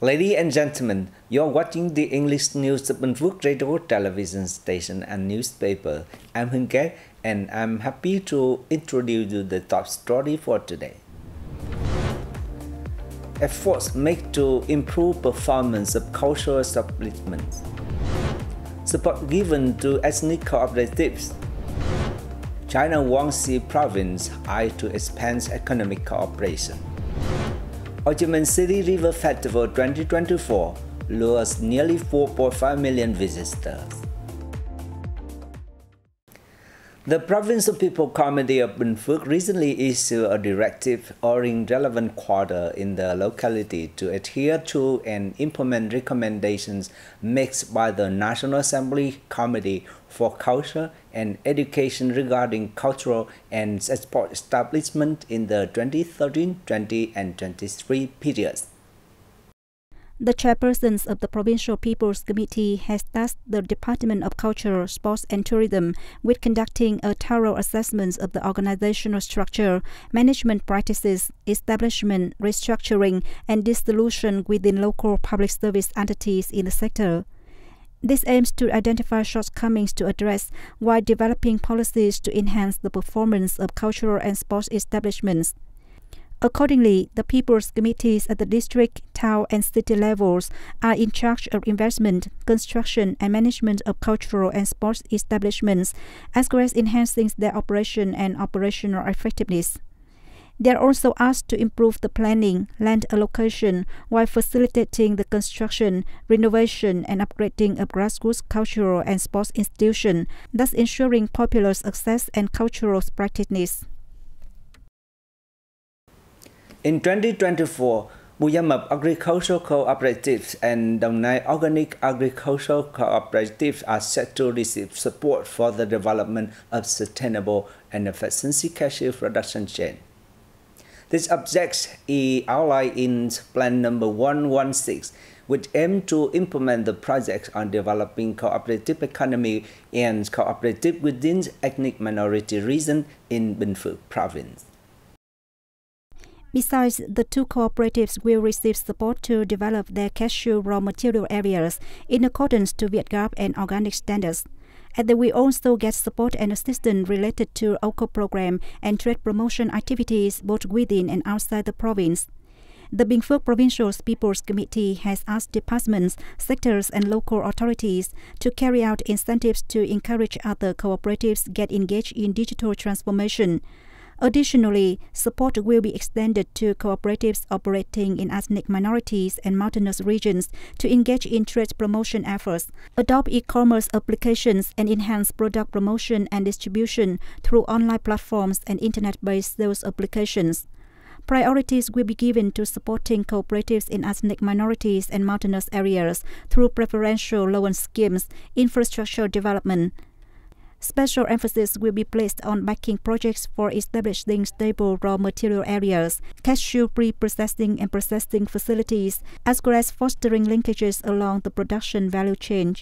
Ladies and gentlemen, you are watching the English News of Bình Phước radio, television station and newspaper. I'm Hình, and I'm happy to introduce you the top story for today. Efforts made to improve performance of cultural establishments. Support given to ethnic cooperatives. China wants Sea province eye to expand economic cooperation. Ho Chi Minh City River Festival 2024 lures nearly 4.5 million visitors. The Provincial People Committee of Bình Phước recently issued a directive ordering relevant quarter in the locality to adhere to and implement recommendations made by the National Assembly Committee for Culture and Education regarding cultural and sport establishment in the 2013, 20 and 23 periods. The chairpersons of the Provincial People's Committee has tasked the Department of Culture, Sports and Tourism with conducting a thorough assessment of the organizational structure, management practices, establishment, restructuring, and dissolution within local public service entities in the sector. This aims to identify shortcomings to address while developing policies to enhance the performance of cultural and sports establishments. Accordingly, the People's Committees at the district, town and city levels are in charge of investment, construction and management of cultural and sports establishments, as well as enhancing their operation and operational effectiveness. They are also asked to improve the planning, land allocation, while facilitating the construction, renovation and upgrading of grassroots cultural and sports institutions, thus ensuring popular success and cultural practice. In 2024, Buyamap Agricultural Cooperatives and Đồng Nai Organic Agricultural Cooperatives are set to receive support for the development of sustainable and efficiency cashew production chain. This object is outlined in Plan Number 116, which aims to implement the project on developing cooperative economy and cooperative within ethnic minority region in Bình Phước province. Besides, the two cooperatives will receive support to develop their cashew raw material areas in accordance to VietGAP and organic standards. And they will also get support and assistance related to local program and trade promotion activities both within and outside the province. The Bình Phước Provincial People's Committee has asked departments, sectors and local authorities to carry out incentives to encourage other cooperatives get engaged in digital transformation. Additionally, support will be extended to cooperatives operating in ethnic minorities and mountainous regions to engage in trade promotion efforts, adopt e-commerce applications, and enhance product promotion and distribution through online platforms and internet-based sales applications. Priorities will be given to supporting cooperatives in ethnic minorities and mountainous areas through preferential loan schemes, infrastructure development. Special emphasis will be placed on backing projects for establishing stable raw material areas, cashew pre-processing and processing facilities, as well as fostering linkages along the production value chain.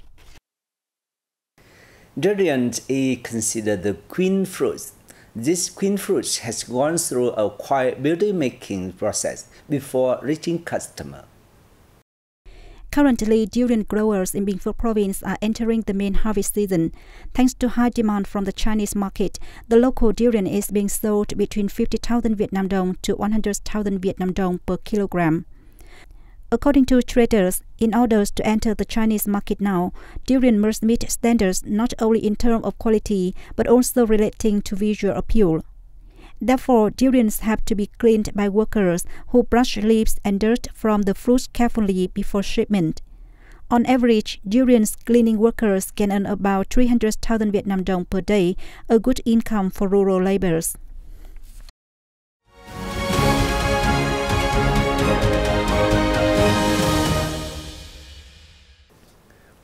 Durian is considered the queen fruit. This queen fruit has gone through a quiet beauty-making process before reaching customer. Currently, durian growers in Bình Phước province are entering the main harvest season. Thanks to high demand from the Chinese market, the local durian is being sold between 50,000 Vietnam dong to 100,000 Vietnam dong per kilogram. According to traders, in order to enter the Chinese market now, durian must meet standards not only in terms of quality, but also relating to visual appeal. Therefore, durians have to be cleaned by workers who brush leaves and dirt from the fruits carefully before shipment. On average, durians cleaning workers can earn about 300,000 Vietnam dong per day, a good income for rural laborers.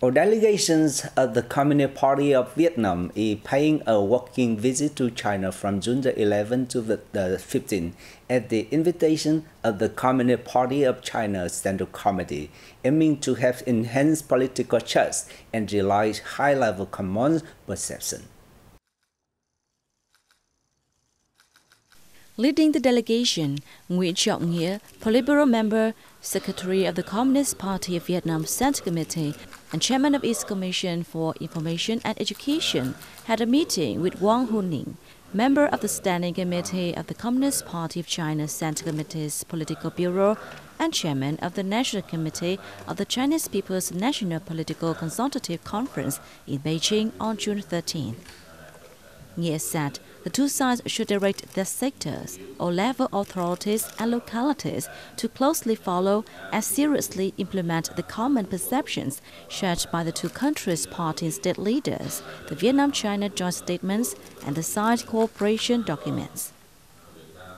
All delegations of the Communist Party of Vietnam is paying a working visit to China from June the 11th to the 15th at the invitation of the Communist Party of China Central Committee, aiming to have enhanced political trust and realize high-level common perception. Leading the delegation, Nguyễn, Politburo member, Secretary of the Communist Party of Vietnam Central Committee, and Chairman of its Commission for Information and Education, had a meeting with Wang Huning, member of the Standing Committee of the Communist Party of China Central Committee's Political Bureau and Chairman of the National Committee of the Chinese People's National Political Consultative Conference in Beijing on June 13. Nghĩa said the two sides should direct their sectors or level authorities and localities to closely follow and seriously implement the common perceptions shared by the two countries' party and state leaders, the Vietnam-China joint statements, and the signed cooperation documents.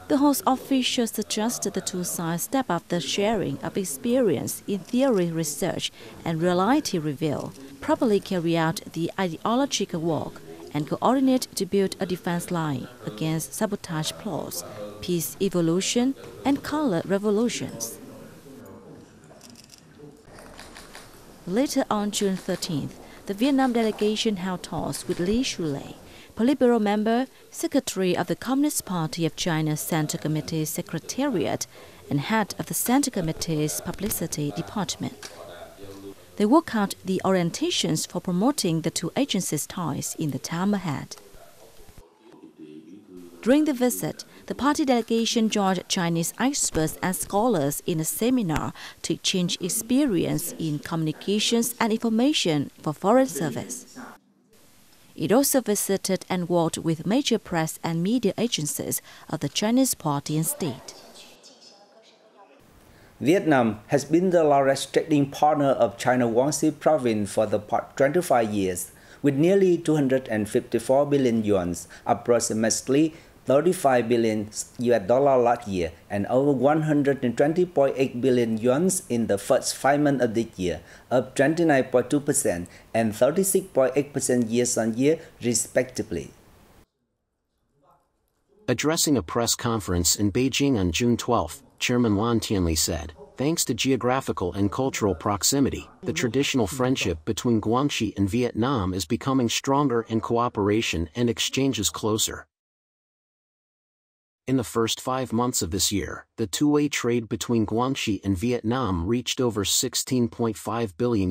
The host official suggested the two sides step up the sharing of experience in theory research and reality reveal, properly carry out the ideological work, and coordinate to build a defense line against sabotage plots, peace evolution, and color revolutions. Later on June 13th, the Vietnam delegation held talks with Li Shulei, Politburo member, Secretary of the Communist Party of China Central Committee Secretariat, and head of the Central Committee's Publicity Department. They work out the orientations for promoting the two agencies' ties in the time ahead. During the visit, the party delegation joined Chinese experts and scholars in a seminar to exchange experience in communications and information for foreign service. It also visited and worked with major press and media agencies of the Chinese party and state. Vietnam has been the largest trading partner of China Guangxi province for the past 25 years, with nearly 254 billion yuan, approximately $35 billion last year, and over 120.8 billion yuan in the first 5 months of the year, up 29.2% and 36.8% year-on-year, respectively. Addressing a press conference in Beijing on June 12, Chairman Lan Tianli said, "Thanks to geographical and cultural proximity, the traditional friendship between Guangxi and Vietnam is becoming stronger and cooperation and exchanges closer." In the first 5 months of this year, the two-way trade between Guangxi and Vietnam reached over $16.5 billion,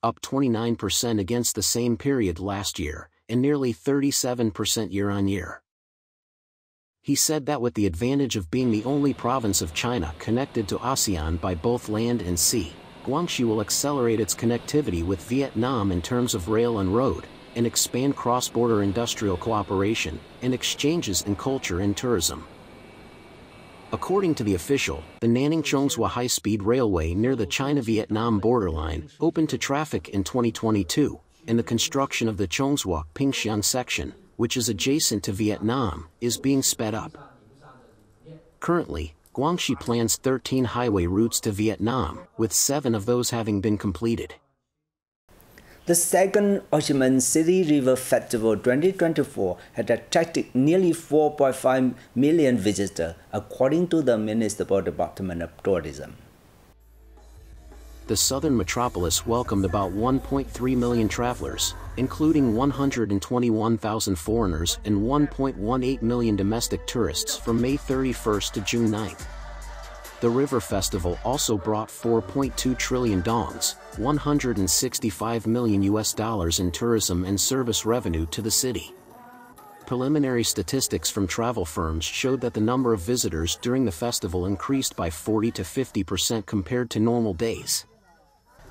up 29% against the same period last year, and nearly 37% year-on-year. He said that with the advantage of being the only province of China connected to ASEAN by both land and sea, Guangxi will accelerate its connectivity with Vietnam in terms of rail and road, and expand cross-border industrial cooperation, and exchanges in culture and tourism. According to the official, the Nanning-Chongsua high-speed railway near the China-Vietnam borderline opened to traffic in 2022, and the construction of the Chongsua-Pingshan section, which is adjacent to Vietnam, is being sped up. Currently, Guangxi plans 13 highway routes to Vietnam, with 7 of those having been completed. The second Ho Chi Minh City River Festival 2024 had attracted nearly 4.5 million visitors, according to the Municipal Department of Tourism. The southern metropolis welcomed about 1.3 million travelers, including 121,000 foreigners and 1.18 million domestic tourists from May 31st to June 9th. The River Festival also brought 4.2 trillion dongs, $165 million in tourism and service revenue to the city. Preliminary statistics from travel firms showed that the number of visitors during the festival increased by 40 to 50% compared to normal days.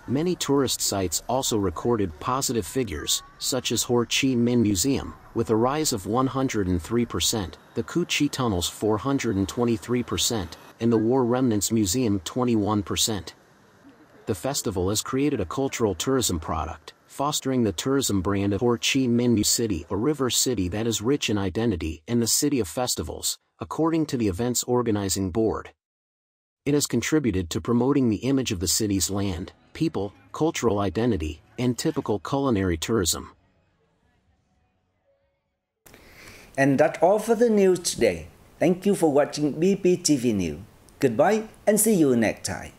Many tourist sites also recorded positive figures, such as Ho Chi Minh Museum, with a rise of 103%, the Cu Chi Tunnels 423%, and the War Remnants Museum 21%. The festival has created a cultural tourism product, fostering the tourism brand of Ho Chi Minh City, a river city that is rich in identity and the city of festivals, according to the event's organizing board. It has contributed to promoting the image of the city's land, people, cultural identity, and typical culinary tourism. And that's all for the news today. Thank you for watching BPTV News. Goodbye and see you next time.